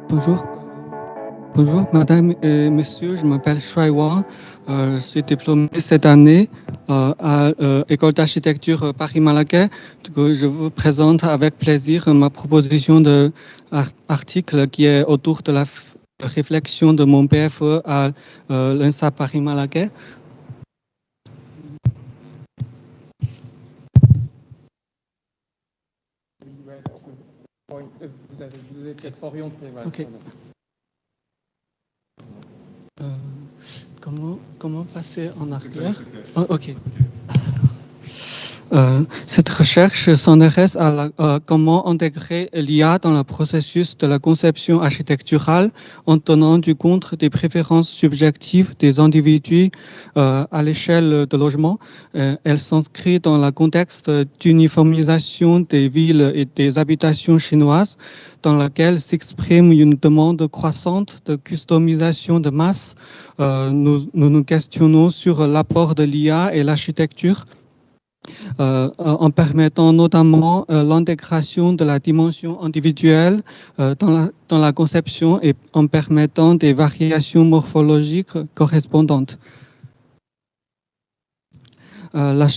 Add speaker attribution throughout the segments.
Speaker 1: Bonjour. Bonjour, madame et monsieur, je m'appelle Shuai Wang. Je suis diplômé cette année à l'École d'architecture Paris-Malaquais. Du coup, je vous présente avec plaisir ma proposition d'article qui est autour de la réflexion de mon PFE à l'INSA Paris-Malaquais. Vous êtes peut-être orienté. Voilà. Okay. Comment passer en arrière? Oh, ok. Cette recherche s'intéresse à comment intégrer l'IA dans le processus de la conception architecturale en tenant du compte des préférences subjectives des individus à l'échelle de logement. Elle s'inscrit dans le contexte d'uniformisation des villes et des habitations chinoises, dans laquelle s'exprime une demande croissante de customisation de masse. Nous questionnons sur l'apport de l'IA et l'architecture, en permettant notamment l'intégration de la dimension individuelle dans la conception et en permettant des variations morphologiques correspondantes. La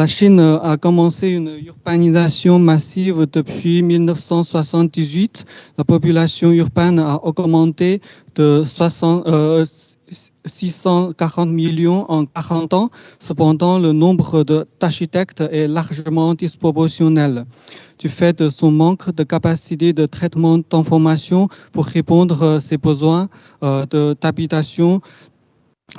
Speaker 1: Chine a commencé une urbanisation massive depuis 1978. La population urbaine a augmenté de 640 millions en 40 ans. Cependant, le nombre d'architectes est largement disproportionnel du fait de son manque de capacité de traitement d'informations pour répondre à ses besoins d'habitation.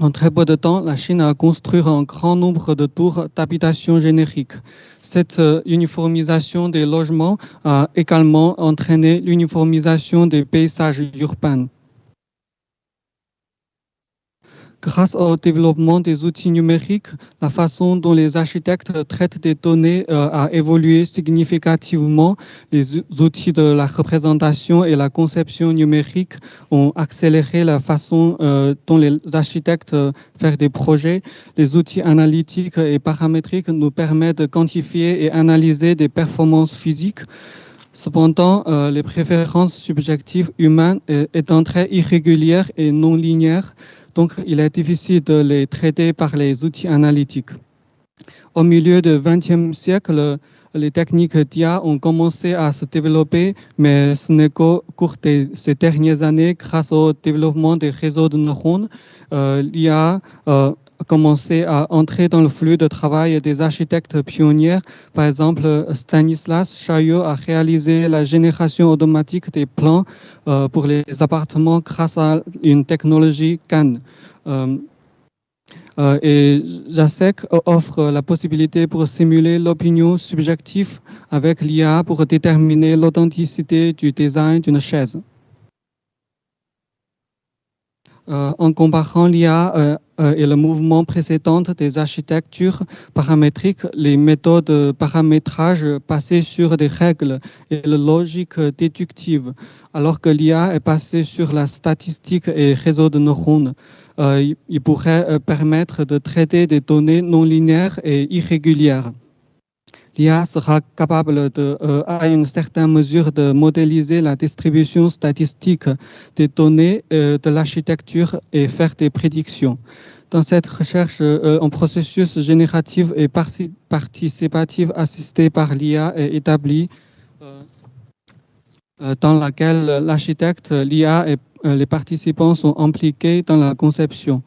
Speaker 1: En très peu de temps, la Chine a construit un grand nombre de tours d'habitation génériques. Cette uniformisation des logements a également entraîné l'uniformisation des paysages urbains. Grâce au développement des outils numériques, la façon dont les architectes traitent des données a évolué significativement. Les outils de la représentation et la conception numérique ont accéléré la façon dont les architectes font des projets. Les outils analytiques et paramétriques nous permettent de quantifier et analyser des performances physiques. Cependant, les préférences subjectives humaines étant très irrégulières et non linéaires, donc il est difficile de les traiter par les outils analytiques. Au milieu du XXe siècle, les techniques d'IA ont commencé à se développer, mais ce n'est qu'au cours de ces dernières années, grâce au développement des réseaux de neurones, l'IA a commencé à entrer dans le flux de travail des architectes pionniers. Par exemple, Stanislas Chaillot a réalisé la génération automatique des plans pour les appartements grâce à une technologie GAN. Et JASEC offre la possibilité pour simuler l'opinion subjective avec l'IA pour déterminer l'authenticité du design d'une chaise. En comparant l'IA et le mouvement précédent des architectures paramétriques, les méthodes de paramétrage basées sur des règles et la logique déductive, alors que l'IA est basée sur la statistique et réseau de neurones. Il pourrait permettre de traiter des données non linéaires et irrégulières. L'IA sera capable à une certaine mesure de modéliser la distribution statistique des données de l'architecture et faire des prédictions. Dans cette recherche, un processus génératif et participatif assisté par l'IA est établi, dans laquelle l'architecte, l'IA et les participants sont impliqués dans la conception.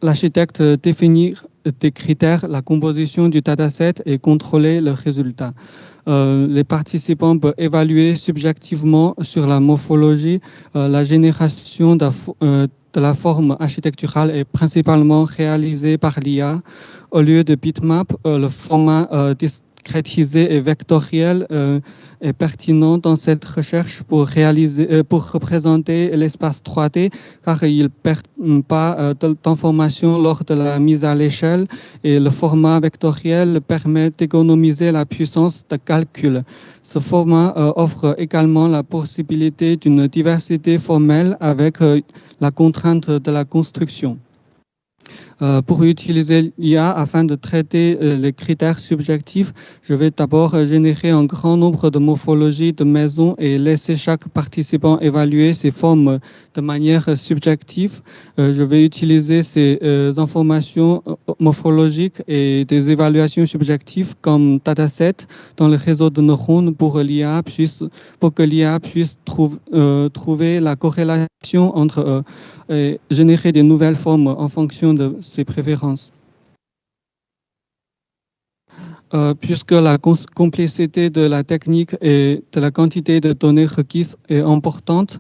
Speaker 1: L'architecte définit des critères, la composition du dataset et contrôler le résultat. Les participants peuvent évaluer subjectivement sur la morphologie. La génération de la forme architecturale est principalement réalisée par l'IA. Au lieu de bitmap, le format discrétisé et vectoriel est pertinent dans cette recherche pour représenter l'espace 3D, car il ne perd pas d'informations lors de la mise à l'échelle et le format vectoriel permet d'économiser la puissance de calcul. Ce format offre également la possibilité d'une diversité formelle avec la contrainte de la construction. Pour utiliser l'IA afin de traiter les critères subjectifs, je vais d'abord générer un grand nombre de morphologies de maisons et laisser chaque participant évaluer ces formes de manière subjective. Je vais utiliser ces informations morphologiques et des évaluations subjectives comme dataset dans le réseau de neurones pour que l'IA puisse trouver la corrélation entre eux et générer des nouvelles formes en fonction de ses préférences. Puisque la complexité de la technique et de la quantité de données requises est importante,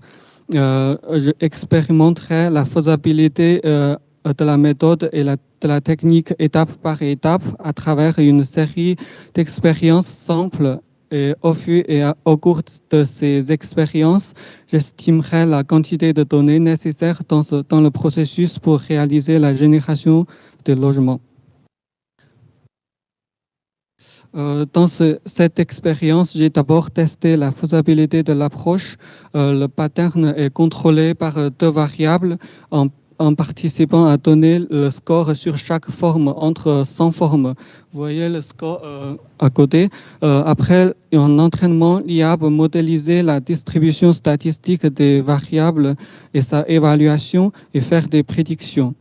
Speaker 1: je expérimenterai la faisabilité de la méthode et de la technique étape par étape à travers une série d'expériences simples. Et au cours de ces expériences, j'estimerai la quantité de données nécessaires dans le processus pour réaliser la génération de logements. Dans cette expérience, j'ai d'abord testé la faisabilité de l'approche. Le pattern est contrôlé par deux variables en participant à donner le score sur chaque forme entre 100 formes. Vous voyez le score à côté. Après un entraînement, l'IA peut modéliser la distribution statistique des variables et sa évaluation et faire des prédictions.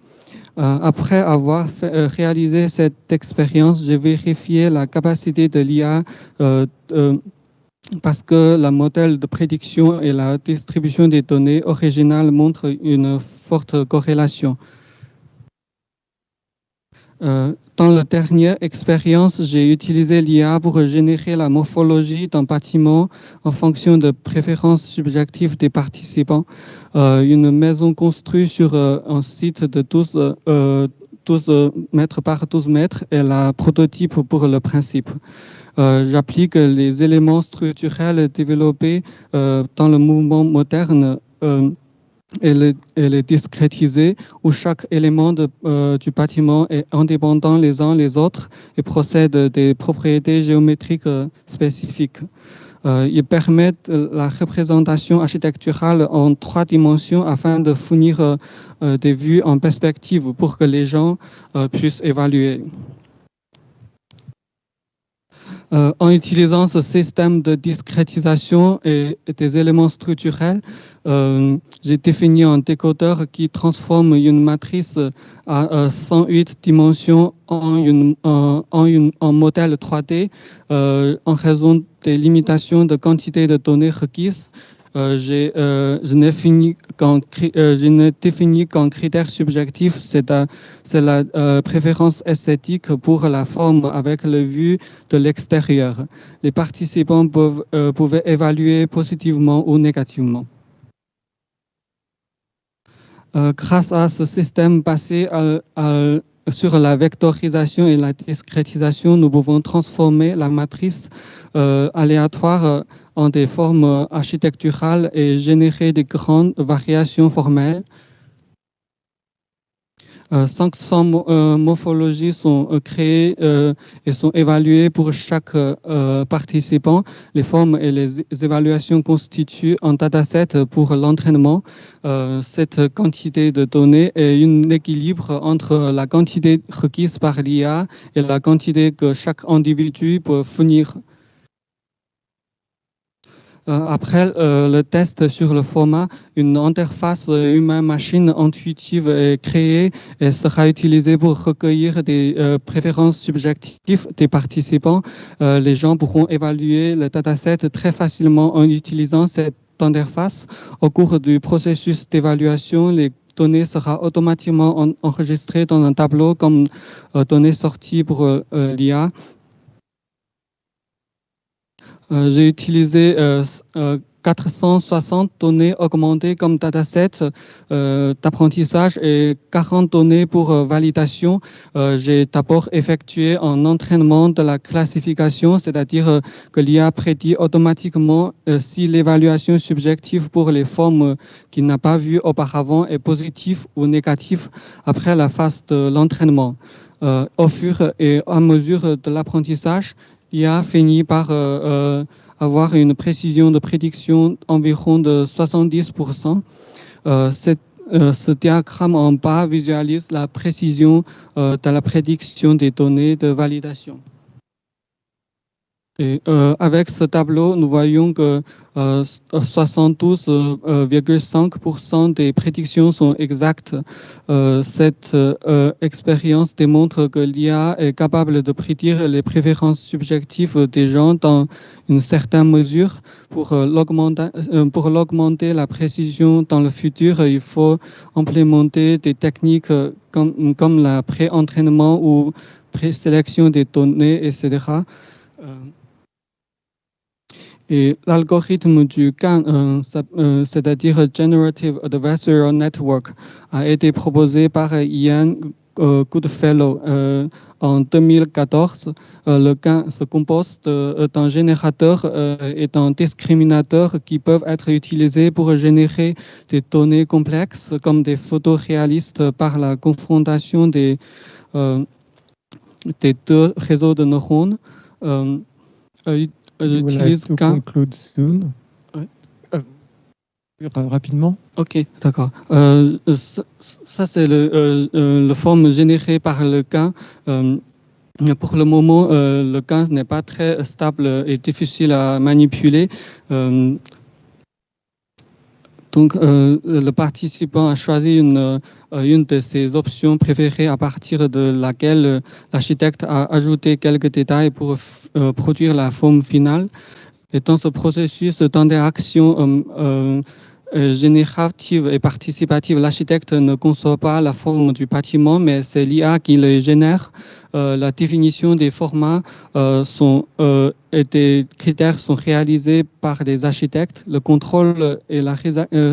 Speaker 1: Après avoir réalisé cette expérience, j'ai vérifié la capacité de l'IA parce que le modèle de prédiction et la distribution des données originales montrent une forte corrélation. Dans la dernière expérience, j'ai utilisé l'IA pour générer la morphologie d'un bâtiment en fonction de préférences subjectives des participants. Une maison construite sur un site de 12 mètres par 12 mètres est la prototype pour le principe. J'applique les éléments structurels développés dans le mouvement moderne et les discrétiser, où chaque élément du bâtiment est indépendant les uns les autres et possède des propriétés géométriques spécifiques. Ils permettent la représentation architecturale en 3 dimensions afin de fournir des vues en perspective pour que les gens puissent évaluer. En utilisant ce système de discrétisation et des éléments structurels, j'ai défini un décodeur qui transforme une matrice à 108 dimensions en modèle 3D en raison des limitations de quantité de données requises. Je n'ai défini qu'un critère subjectif, c'est la préférence esthétique pour la forme avec la vue de l'extérieur. Les participants pouvaient évaluer positivement ou négativement. Grâce à ce système basé sur la vectorisation et la discrétisation, nous pouvons transformer la matrice aléatoire en des formes architecturales et générer de grandes variations formelles. 500 morphologies sont créées et sont évaluées pour chaque participant. Les formes et les évaluations constituent un dataset pour l'entraînement. Cette quantité de données est un équilibre entre la quantité requise par l'IA et la quantité que chaque individu peut fournir. Après le test sur le format, une interface humain-machine intuitive est créée et sera utilisée pour recueillir des préférences subjectives des participants. Les gens pourront évaluer le dataset très facilement en utilisant cette interface. Au cours du processus d'évaluation, les données seront automatiquement enregistrées dans un tableau comme données sorties pour l'IA. J'ai utilisé 460 données augmentées comme dataset d'apprentissage et 40 données pour validation. J'ai d'abord effectué un entraînement de la classification, c'est-à-dire que l'IA prédit automatiquement si l'évaluation subjective pour les formes qu'il n'a pas vues auparavant est positive ou négative après la phase de l'entraînement. Au fur et à mesure de l'apprentissage, l'IA finit par avoir une précision de prédiction environ de 70%. Ce diagramme en bas visualise la précision de la prédiction des données de validation. Et avec ce tableau, nous voyons que 72,5% des prédictions sont exactes. Cette expérience démontre que l'IA est capable de prédire les préférences subjectives des gens dans une certaine mesure. Pour l'augmenter la précision dans le futur, il faut implémenter des techniques comme la pré-entraînement ou présélection des données, etc. Et l'algorithme du GAN, c'est-à-dire Generative Adversarial Network, a été proposé par Ian Goodfellow en 2014. Le GAN se compose d'un générateur et d'un discriminateur qui peuvent être utilisés pour générer des données complexes comme des photos réalistes par la confrontation des deux réseaux de neurones.
Speaker 2: J'utilise GAN. Conclude soon.
Speaker 1: Ouais.
Speaker 2: Rapidement.
Speaker 1: Ok, d'accord. Ça c'est la forme générée par le GAN. Pour le moment, le GAN n'est pas très stable et difficile à manipuler. Donc, le participant a choisi une de ses options préférées à partir de laquelle l'architecte a ajouté quelques détails pour produire la forme finale. Et dans ce processus d'interaction générative et participative, l'architecte ne conçoit pas la forme du bâtiment, mais c'est l'IA qui le génère. La définition des formats et des critères sont réalisés par des architectes. Le contrôle et la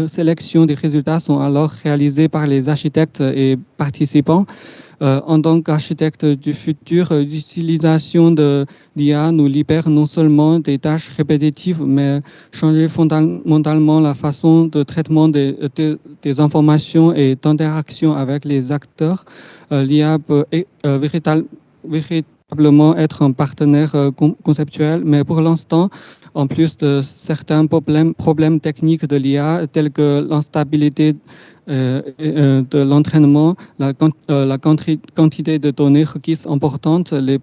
Speaker 1: sélection des résultats sont alors réalisés par les architectes et participants. En tant qu'architecte du futur, l'utilisation de l'IA nous libère non seulement des tâches répétitives, mais changer fondamentalement la façon de traitement des informations et d'interaction avec les acteurs. L'IA peut véritablement être un partenaire conceptuel, mais pour l'instant, en plus de certains problèmes techniques de l'IA, tels que l'instabilité de l'entraînement, la quantité de données requises importante, les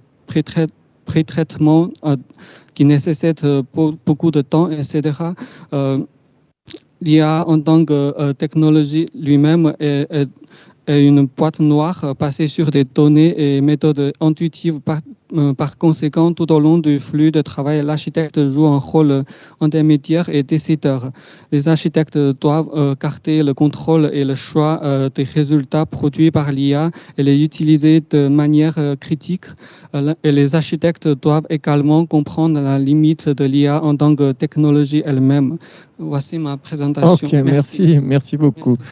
Speaker 1: pré-traitements qui nécessitent beaucoup de temps, etc. L'IA en tant que technologie lui-même est une boîte noire basée sur des données et méthodes intuitives. Par conséquent, tout au long du flux de travail, l'architecte joue un rôle intermédiaire et décideur. Les architectes doivent garder le contrôle et le choix des résultats produits par l'IA et les utiliser de manière critique. Et les architectes doivent également comprendre la limite de l'IA en tant que technologie elle-même. Voici ma présentation.
Speaker 2: Ok, merci beaucoup. Merci.